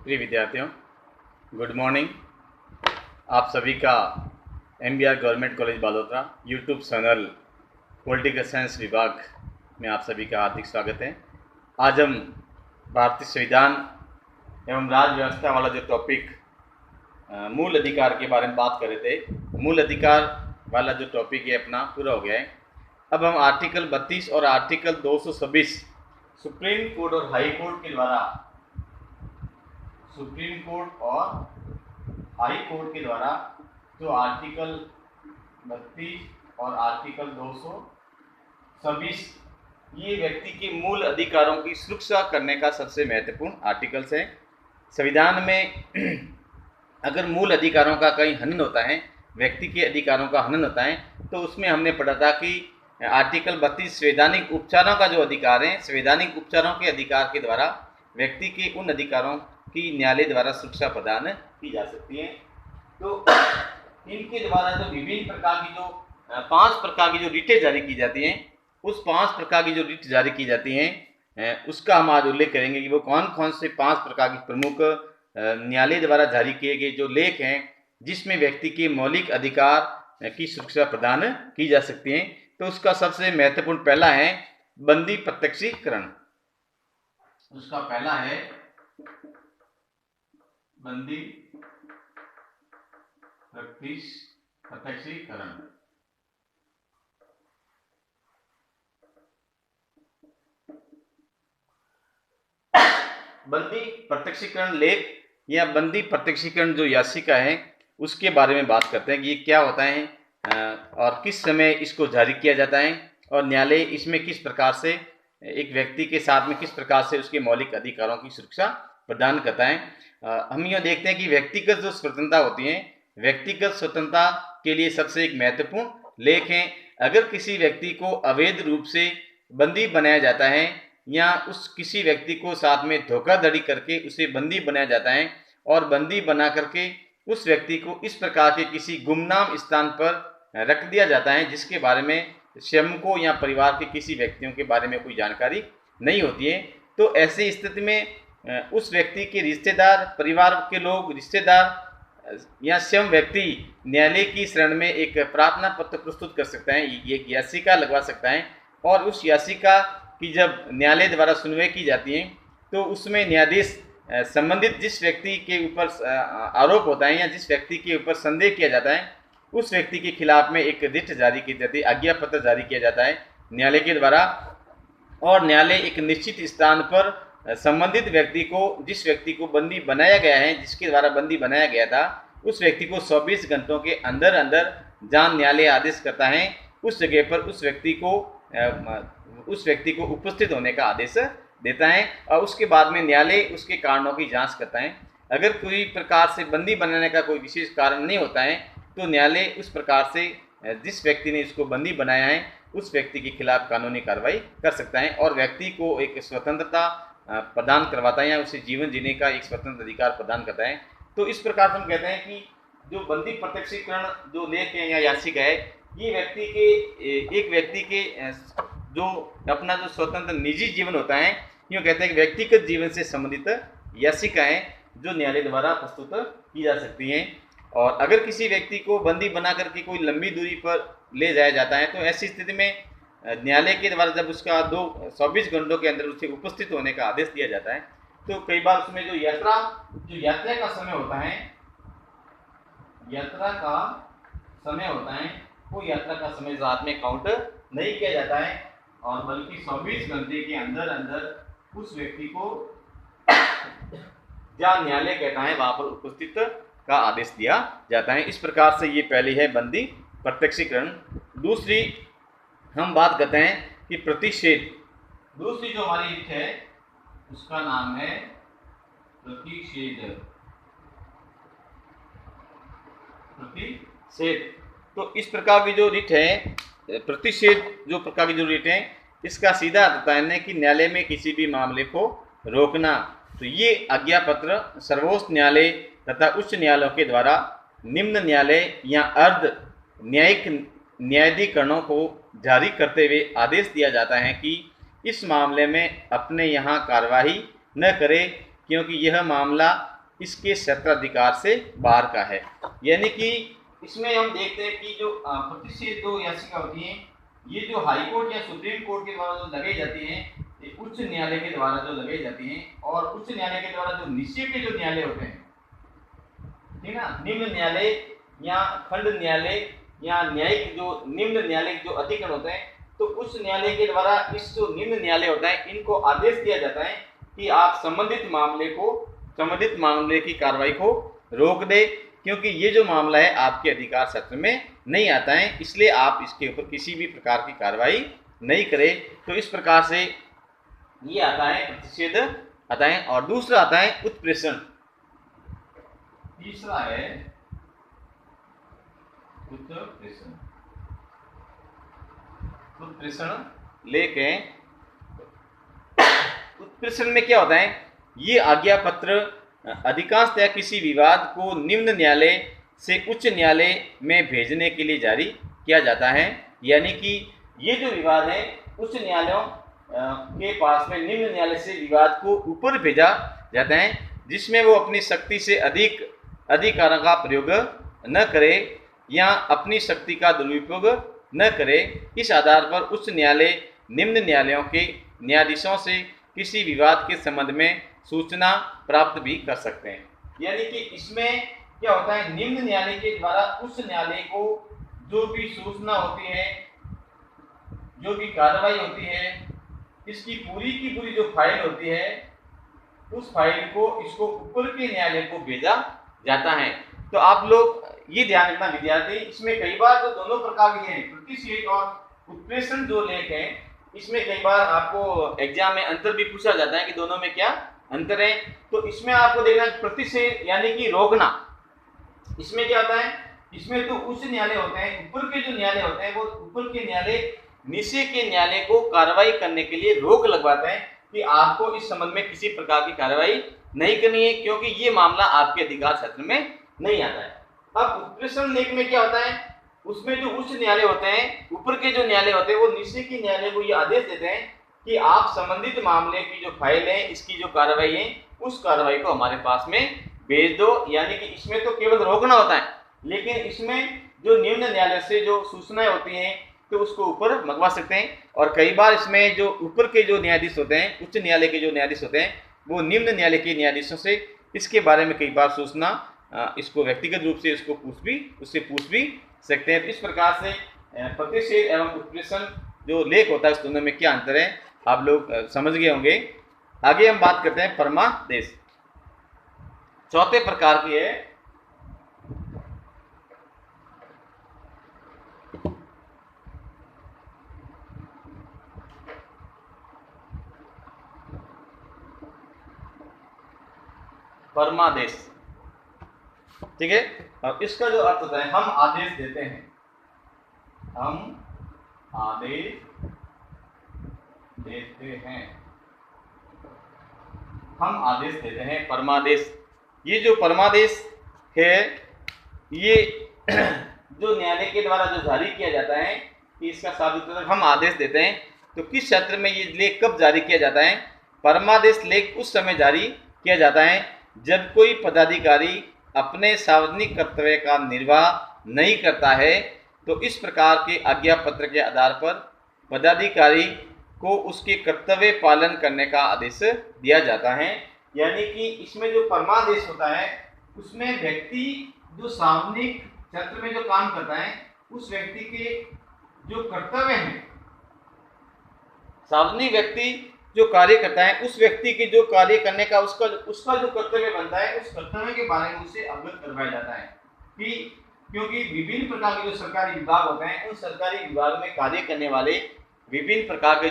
प्रिय विद्यार्थियों, good morning. आप सभी का MBR government college Balotra YouTube channel political science विभाग में आप सभी का हार्दिक स्वागत है। आज हम भारतीय संविधान एवं राज्य व्यवस्था वाला जो टॉपिक मूल अधिकार के बारे में बात कर रहे थे, मूल अधिकार वाला जो टॉपिक है अपना पूरा हो गया है। अब हम आर्टिकल 32 और आर्टिकल 226 सुप्रीम कोर्ट और हाई कोर्ट के द्वारा सुप्रीम कोर्ट और हाई कोर्ट के द्वारा जो आर्टिकल 32 और आर्टिकल 226 ये व्यक्ति के मूल अधिकारों की सुरक्षा करने का सबसे महत्वपूर्ण आर्टिकल्स है। संविधान में अगर मूल अधिकारों का कहीं हनन होता है, व्यक्ति के अधिकारों का हनन होता है, तो उसमें हमने पढ़ा था कि आर्टिकल 32 संवैधानिक उपचारों का जो अधिकार है, संवैधानिक उपचारों के अधिकार के द्वारा व्यक्ति के उन अधिकारों की न्यायालय द्वारा सुरक्षा प्रदान की जा सकती है। तो इनके द्वारा जो विभिन्न प्रकार की जो 5 प्रकार की जो रिटें जारी की जाती हैं, उस 5 प्रकार की जो रिट जारी की जाती हैं उसका हम आज उल्लेख करेंगे कि वो कौन कौन से 5 प्रकार की प्रमुख न्यायालय द्वारा जारी किए गए जो लेख हैं जिसमें व्यक्ति के मौलिक अधिकार की सुरक्षा प्रदान की जा सकती है। तो उसका सबसे महत्वपूर्ण पहला है बंदी प्रत्यक्षीकरण। उसका पहला है बंदी प्रत्यक्षीकरण। बंदी प्रत्यक्षीकरण लेख या बंदी प्रत्यक्षीकरण जो याचिका है उसके बारे में बात करते हैं कि ये क्या होता है और किस समय इसको जारी किया जाता है और न्यायालय इसमें किस प्रकार से एक व्यक्ति के साथ में किस प्रकार से उसके मौलिक अधिकारों की सुरक्षा प्रदान करता है। हम यह देखते हैं कि व्यक्तिगत जो स्वतंत्रता होती है, व्यक्तिगत स्वतंत्रता के लिए सबसे एक महत्वपूर्ण लेख है। अगर किसी व्यक्ति को अवैध रूप से बंदी बनाया जाता है या उस किसी व्यक्ति को साथ में धोखाधड़ी करके उसे बंदी बनाया जाता है और बंदी बना करके उस व्यक्ति को इस प्रकार के किसी गुमनाम स्थान पर रख दिया जाता है जिसके बारे में स्वयं को या परिवार के किसी व्यक्तियों के बारे में कोई जानकारी नहीं होती है, तो ऐसी स्थिति में उस व्यक्ति के रिश्तेदार, परिवार के लोग, रिश्तेदार या स्वयं व्यक्ति न्यायालय की शरण में एक प्रार्थना पत्र प्रस्तुत कर सकता है, ये याचिका लगवा सकता है और उस याचिका की जब न्यायालय द्वारा सुनवाई की जाती है तो उसमें न्यायाधीश संबंधित जिस व्यक्ति के ऊपर आरोप होता है या जिस व्यक्ति के ऊपर संदेह किया जाता है उस व्यक्ति के खिलाफ में एक रिट जारी की जाती है, आज्ञा पत्र जारी किया जाता है न्यायालय के द्वारा। और न्यायालय एक निश्चित स्थान पर संबंधित व्यक्ति को, जिस व्यक्ति को बंदी बनाया गया है, जिसके द्वारा बंदी बनाया गया था, उस व्यक्ति को 24 घंटों के अंदर अंदर जहाँ न्यायालय आदेश करता है उस जगह पर उस व्यक्ति को उपस्थित होने का आदेश देता है और उसके बाद में न्यायालय उसके कारणों की जांच करता है। अगर कोई प्रकार से बंदी बनाने का कोई विशेष कारण नहीं होता है तो न्यायालय उस प्रकार से जिस व्यक्ति ने इसको बंदी बनाया है उस व्यक्ति के खिलाफ कानूनी कार्रवाई कर सकता है और व्यक्ति को एक स्वतंत्रता प्रदान करवाता है या उसे जीवन जीने का एक स्वतंत्र अधिकार प्रदान करता है। तो इस प्रकार से हम कहते हैं कि जो बंदी प्रत्यक्षीकरण जो लेख है या याचिका है, ये एक व्यक्ति के जो अपना जो स्वतंत्र निजी जीवन होता है, यूँ कहते हैं कि व्यक्तिगत जीवन से संबंधित याचिकाएं जो न्यायालय द्वारा प्रस्तुत की जा सकती हैं। और अगर किसी व्यक्ति को बंदी बना करके कोई लंबी दूरी पर ले जाया जाता है तो ऐसी स्थिति में न्यायालय के द्वारा जब उसका 24 घंटों के अंदर उसे उपस्थित होने का आदेश दिया जाता है तो कई बार उसमें जो यात्रा का समय होता है, वो यात्रा का समय साथ में काउंट नहीं किया जाता है और बल्कि 24 घंटे के अंदर अंदर उस व्यक्ति को जहाँ न्यायालय कहता है वहां पर उपस्थित का आदेश दिया जाता है। इस प्रकार से ये पहली है बंदी प्रत्यक्षीकरण। दूसरी हम बात करते हैं कि प्रतिषेध। दूसरी जो हमारी रिट है उसका नाम है प्रतिषेध। तो इस प्रकार की जो रिट है, प्रतिषेध जो प्रकार की जो रिट है, इसका सीधा अर्थ है कि न्यायालय में किसी भी मामले को रोकना। तो ये आज्ञा पत्र सर्वोच्च न्यायालय तथा उच्च न्यायालयों के द्वारा निम्न न्यायालय या अर्ध न्यायिक न्यायाधिकरणों को जारी करते हुए आदेश दिया जाता है कि इस मामले में अपने यहाँ कार्रवाई न करे, क्योंकि यह मामला इसके क्षेत्राधिकार से बाहर का है। यानी कि इसमें हम देखते हैं कि जो प्रतिषेध जो याचिका होती है, ये जो हाई कोर्ट या सुप्रीम कोर्ट के द्वारा जो लगाई जाती हैं, ये उच्च न्यायालय के द्वारा जो लगाई जाती हैं, और उच्च न्यायालय के द्वारा जो नीचे के जो न्यायालय होते हैं, ठीक है ना, निम्न न्यायालय या खंड न्यायालय या न्यायिक जो निम्न न्यायालय जो अधिकरण होते हैं, तो उस न्यायालय के द्वारा इस जो निम्न न्यायालय होता है, इनको आदेश दिया जाता है कि आप संबंधित मामले की कार्रवाई को रोक दे, क्योंकि ये जो मामला है आपके अधिकार क्षेत्र में नहीं आता है, इसलिए आप इसके ऊपर किसी भी प्रकार की कार्रवाई नहीं करें। तो इस प्रकार से ये आता है प्रतिषेध आता है। और दूसरा आता है उत्प्रेषण, तीसरा है उत्प्रेषण। उत्प्रेषण लेके उत्प्रेषण में क्या होता है, ये आज्ञा पत्र अधिकांशतः किसी विवाद को निम्न न्यायालय से उच्च न्यायालय में भेजने के लिए जारी किया जाता है। यानी कि ये जो विवाद है उच्च न्यायालयों के पास में निम्न न्यायालय से विवाद को ऊपर भेजा जाता है, जिसमें वो अपनी शक्ति से अधिक अधिकारों का प्रयोग न करे या अपनी शक्ति का दुरुपयोग न करे। इस आधार पर उच्च न्यायालय निम्न न्यायालयों के न्यायाधीशों से किसी विवाद के संबंध में सूचना प्राप्त भी कर सकते हैं। यानी कि इसमें क्या होता है, निम्न न्यायालय के द्वारा उच्च न्यायालय को जो भी सूचना होती है, जो भी कार्रवाई होती है, इसकी पूरी की पूरी जो फाइल होती है, उस फाइल को इसको ऊपर के न्यायालय को भेजा जाता है। तो आप लोग ये ध्यान रखना विद्यार्थी, इसमें कई बार जो दोनों प्रकार के हैं, प्रतिषेध और उत्प्रेषण जो लेख है, इसमें कई बार आपको एग्जाम में अंतर भी पूछा जाता है कि दोनों में क्या अंतर है। तो इसमें आपको देखना प्रतिषेध यानी कि रोकना, इसमें क्या होता है, इसमें तो उच्च न्यायालय होते हैं, ऊपर के जो न्यायालय होते हैं वो ऊपर के न्यायालय नीचे के न्यायालय को कार्रवाई करने के लिए रोक लगवाते हैं कि आपको इस संबंध में किसी प्रकार की कार्रवाई नहीं करनी है, क्योंकि ये मामला आपके अधिकार क्षेत्र में नहीं आता है। अब उत्प्रेषण लेख में क्या होता है, उसमें जो उच्च न्यायालय होते हैं, ऊपर के जो न्यायालय होते हैं, वो नीचे के न्यायालय को ये आदेश देते हैं कि आप संबंधित मामले की जो फाइल है, इसकी जो कार्रवाई है, उस कार्रवाई को हमारे पास में भेज दो। यानी कि इसमें तो केवल रोकना होता है, लेकिन इसमें जो निम्न न्यायालय से जो सूचनाएं होती हैं तो उसको ऊपर मंगवा सकते हैं। और कई बार इसमें जो ऊपर के जो न्यायाधीश होते हैं, उच्च न्यायालय के जो न्यायाधीश होते हैं, वो निम्न न्यायालय के न्यायाधीशों से इसके बारे में कई बार सूचना इसको व्यक्तिगत रूप से उससे पूछ भी सकते हैं। तो इस प्रकार से प्रतिषेध एवं उत्प्रेषण जो लेख होता है, उस दोनों में क्या अंतर है आप लोग समझ गए होंगे। आगे हम बात करते हैं परमादेश, चौथे प्रकार की है परमादेश। ठीक है, अब इसका जो अर्थ होता है, हम आदेश देते हैं, हम आदेश देते हैं, हम आदेश देते हैं। परमादेश, ये जो परमादेश है, ये जो न्यायालय के द्वारा जो जारी किया जाता है, कि इसका शाब्दिक अर्थ हम आदेश देते हैं। तो किस क्षेत्र में ये लेख कब जारी किया जाता है, परमादेश लेख उस समय जारी किया जाता है जब कोई पदाधिकारी अपने सार्वजनिक कर्तव्य का निर्वाह नहीं करता है। तो इस प्रकार के आज्ञा पत्र के आधार पर पदाधिकारी को उसके कर्तव्य पालन करने का आदेश दिया जाता है। यानी कि इसमें जो परमादेश होता है, उसमें व्यक्ति जो सार्वजनिक क्षेत्र में जो काम करता है, उस व्यक्ति के जो कर्तव्य हैं, सार्वजनिक व्यक्ति जो कार्य करता है, उस व्यक्ति के जो कार्य करने का उसका जो कर्तव्य बनता है, उस कर्तव्य के बारे में उसे अवगत करवाया जाता है। कि क्योंकि विभिन्न प्रकार के जो सरकारी विभाग होते हैं, उन सरकारी विभाग में कार्य करने वाले विभिन्न प्रकार के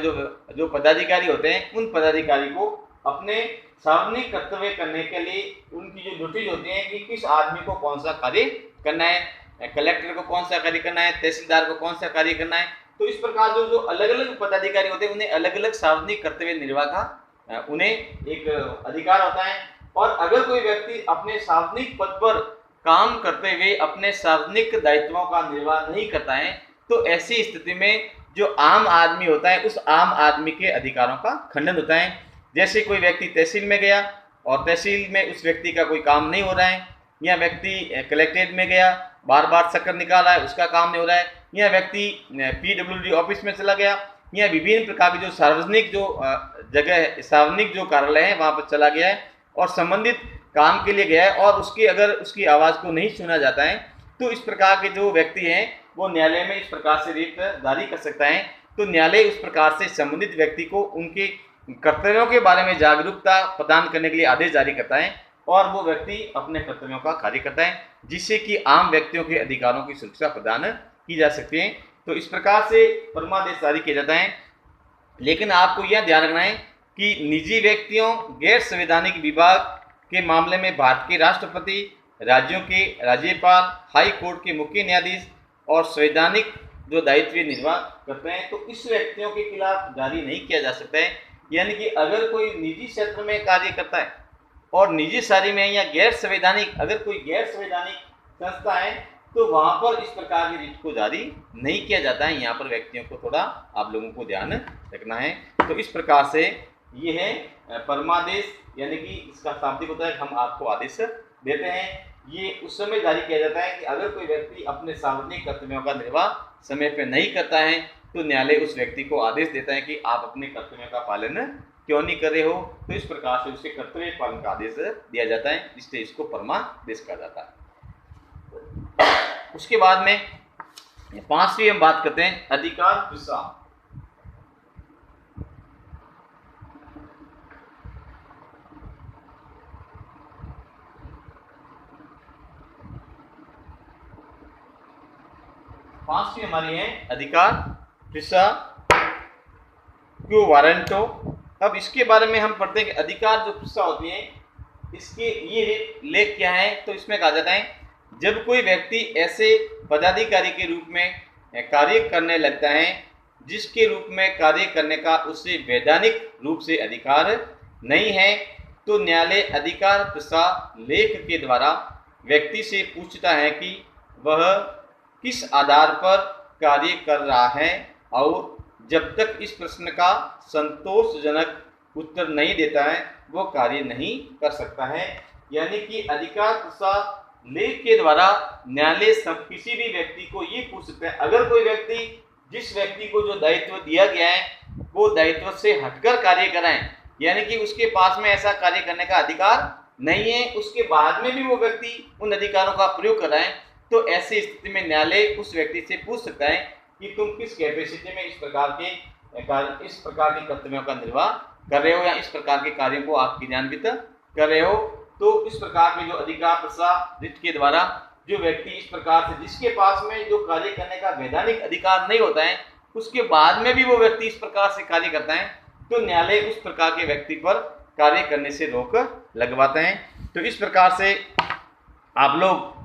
जो पदाधिकारी होते हैं, उन पदाधिकारी को अपने सार्वजनिक कर्तव्य करने के लिए उनकी जो ड्यूटीज होती हैं कि किस आदमी को कौन सा कार्य करना है, कलेक्टर को कौन सा कार्य करना है, तहसीलदार को कौन सा कार्य करना है। तो इस प्रकार जो अलग अलग पदाधिकारी होते हैं, उन्हें अलग अलग सार्वजनिक कर्तव्य निर्वाह का उन्हें एक अधिकार होता है। और अगर कोई व्यक्ति अपने सार्वजनिक पद पर काम करते हुए अपने सार्वजनिक दायित्वों का निर्वाह नहीं करता है, तो ऐसी स्थिति में जो आम आदमी होता है, उस आम आदमी के अधिकारों का खंडन होता है। जैसे कोई व्यक्ति तहसील में गया और तहसील में उस व्यक्ति का कोई काम नहीं हो रहा है, या व्यक्ति कलेक्ट्रेट में गया, बार बार चक्कर निकाला है, उसका काम नहीं हो रहा है, या व्यक्ति PWD ऑफिस में चला गया, या विभिन्न प्रकार की जो सार्वजनिक जो जगह है, सार्वजनिक जो कार्यालय है वहाँ पर चला गया है और संबंधित काम के लिए गया है, और उसकी अगर उसकी आवाज़ को नहीं सुना जाता है तो इस प्रकार के जो व्यक्ति हैं वो न्यायालय में इस प्रकार से रिट जारी कर सकता है। तो न्यायालय उस प्रकार से संबंधित व्यक्ति को उनके कर्तव्यों के बारे में जागरूकता प्रदान करने के लिए आदेश जारी करता है, और वो व्यक्ति अपने कर्तव्यों का कार्य करता है, जिससे कि आम व्यक्तियों के अधिकारों की सुरक्षा प्रदान की जा सकती है। तो इस प्रकार से परमादेश जारी किया जाता है। लेकिन आपको यह ध्यान रखना है कि निजी व्यक्तियों, गैर संवैधानिक विभाग के मामले में भारत के राष्ट्रपति, राज्यों के राज्यपाल, हाई कोर्ट के मुख्य न्यायाधीश और संवैधानिक जो दायित्व निर्वाह करते हैं, तो इस व्यक्तियों के खिलाफ जारी नहीं किया जा सकता है। यानी कि अगर कोई निजी क्षेत्र में कार्य करता है और निजी सारी में या गैर संवैधानिक, अगर कोई गैर संवैधानिक संस्था है तो वहां पर इस प्रकार की रिट को जारी नहीं किया जाता है। यहाँ पर व्यक्तियों को थोड़ा आप लोगों को ध्यान रखना है। तो इस प्रकार से ये है परमादेश, यानी कि इसका शाब्दिक होता है कि हम आपको आदेश देते हैं। ये उस समय जारी किया जाता है कि अगर कोई व्यक्ति अपने सार्वजनिक कर्तव्यों का निर्वाह समय पर नहीं करता है तो न्यायालय उस व्यक्ति को आदेश देता है कि आप अपने कर्तव्यों का पालन क्यों नहीं कर रहे हो। तो इस प्रकार से उसके कर्तव्य पालन का आदेश दिया जाता है, इसलिए इसको परमादेश कहा जाता है। उसके बाद में 5वीं हम बात करते हैं अधिकार प्रसार। पांचवी हमारी है अधिकार पिसा क्यों वारंटो। अब इसके बारे में हम पढ़ते हैं कि अधिकार जो पिसा होती है इसके ये लेख क्या है। तो इसमें कहा जाता है जब कोई व्यक्ति ऐसे पदाधिकारी के रूप में कार्य करने लगता है जिसके रूप में कार्य करने का उससे वैधानिक रूप से अधिकार नहीं है, तो न्यायालय अधिकार प्रसार लेख के द्वारा व्यक्ति से पूछता है कि वह किस आधार पर कार्य कर रहा है, और जब तक इस प्रश्न का संतोषजनक उत्तर नहीं देता है वो कार्य नहीं कर सकता है। यानी कि अधिकार प्रसार लेख के द्वारा न्यायालय किसी भी व्यक्ति को ये पूछ सकता है, अगर कोई व्यक्ति जिस व्यक्ति को जो दायित्व दिया गया है वो दायित्व से हटकर कार्य कराएं, यानी कि उसके पास में ऐसा कार्य करने का अधिकार नहीं है, उसके बाद में भी वो व्यक्ति उन अधिकारों का प्रयोग कर रहा है, तो ऐसी स्थिति में न्यायालय उस व्यक्ति से पूछ सकता है कि तुम किस कैपेसिटी में इस प्रकार के कर्तव्यों का निर्वाह कर रहे हो या इस प्रकार के कार्यों को आप क्रियान्वित कर रहे हो। तो इस प्रकार के जो अधिकार प्रसार रिट के द्वारा जो व्यक्ति इस प्रकार से जिसके पास में जो कार्य करने का वैधानिक अधिकार नहीं होता है उसके बाद में भी वो व्यक्ति इस प्रकार से कार्य करता है, तो न्यायालय उस प्रकार के व्यक्ति पर कार्य करने से रोक लगवाते हैं। तो इस प्रकार से आप लोग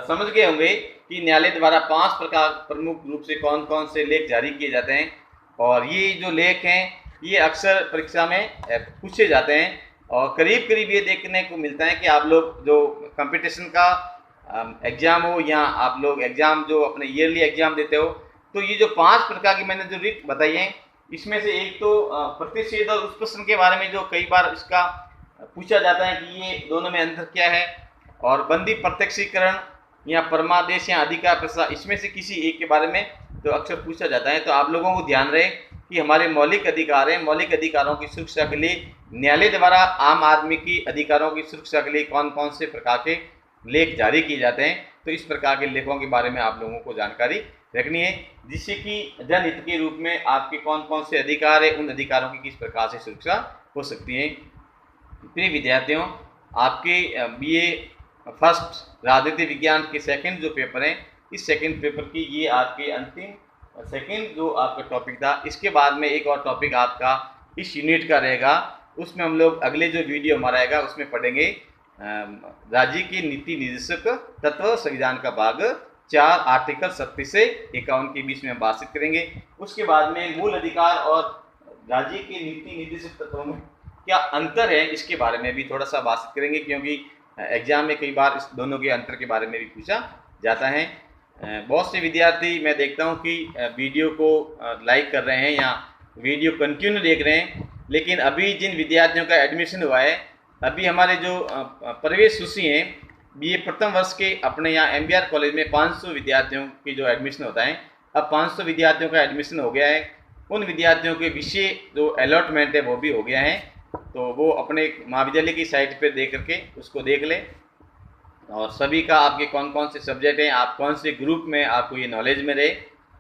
समझ गए होंगे कि न्यायालय द्वारा 5 प्रकार प्रमुख रूप से कौन कौन से लेख जारी किए जाते हैं, और ये जो लेख हैं ये अक्सर परीक्षा में पूछे जाते हैं, और करीब करीब ये देखने को मिलता है कि आप लोग जो कंपटीशन का एग्ज़ाम हो या आप लोग एग्ज़ाम जो अपने ईयरली एग्ज़ाम देते हो, तो ये जो 5 प्रकार की मैंने जो रिट बताई हैं इसमें से एक तो प्रतिषेध और उस प्रश्न के बारे में जो कई बार इसका पूछा जाता है कि ये दोनों में अंतर क्या है, और बंदी प्रत्यक्षीकरण या परमादेश या अधिकार प्रसार, इसमें से किसी एक के बारे में तो अक्सर पूछा जाता है। तो आप लोगों को ध्यान रहे कि हमारे मौलिक अधिकार हैं, मौलिक अधिकारों की सुरक्षा के लिए न्यायालय द्वारा आम आदमी की अधिकारों की सुरक्षा के लिए कौन कौन से प्रकार के लेख जारी किए जाते हैं। तो इस प्रकार के लेखों के बारे में आप लोगों को जानकारी रखनी है, जिससे कि जनहित के रूप में आपके कौन कौन से अधिकार है, उन अधिकारों की किस प्रकार से सुरक्षा हो सकती है। प्रिय विद्यार्थियों, आपके BA फर्स्ट राजनीति विज्ञान के सेकंड जो पेपर हैं, इस सेकंड पेपर की ये आपके अंतिम सेकंड जो आपका टॉपिक था। इसके बाद में एक और टॉपिक आपका इस यूनिट का रहेगा, उसमें हम लोग अगले जो वीडियो हमारा आएगा उसमें पढ़ेंगे राज्य की नीति निर्देशक तत्व संविधान का भाग 4 आर्टिकल 37 से 51 के बीच में हम बातचीत करेंगे। उसके बाद में मूल अधिकार और राज्य के नीति निर्देशक तत्वों में क्या अंतर है इसके बारे में भी थोड़ा सा बातचीत करेंगे, क्योंकि एग्जाम में कई बार इस दोनों के अंतर के बारे में भी पूछा जाता है। बहुत से विद्यार्थी मैं देखता हूं कि वीडियो को लाइक कर रहे हैं या वीडियो कंटिन्यू देख रहे हैं, लेकिन अभी जिन विद्यार्थियों का एडमिशन हुआ है अभी हमारे जो प्रवेश सूची हैं, ये प्रथम वर्ष के अपने यहाँ एमबीआर कॉलेज में 500 विद्यार्थियों की जो एडमिशन होता है, अब 500 विद्यार्थियों का एडमिशन हो गया है। उन विद्यार्थियों के विषय जो अलॉटमेंट है वो भी हो गया है, तो वो अपने महाविद्यालय की साइट पर दे करके उसको देख लें। और सभी का आपके कौन कौन से सब्जेक्ट हैं, आप कौन से ग्रुप में आपको ये नॉलेज में रहे,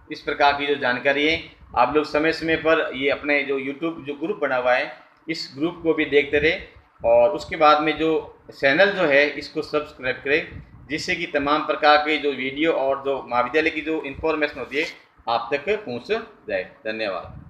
इस प्रकार की जो जानकारी है आप लोग समय समय पर ये अपने जो यूट्यूब जो ग्रुप बना हुआ है इस ग्रुप को भी देखते रहे, और उसके बाद में जो चैनल जो है इसको सब्सक्राइब करें, जिससे कि तमाम प्रकार के जो वीडियो और जो महाविद्यालय की जो इन्फॉर्मेशन होती है आप तक पहुँच जाए। धन्यवाद।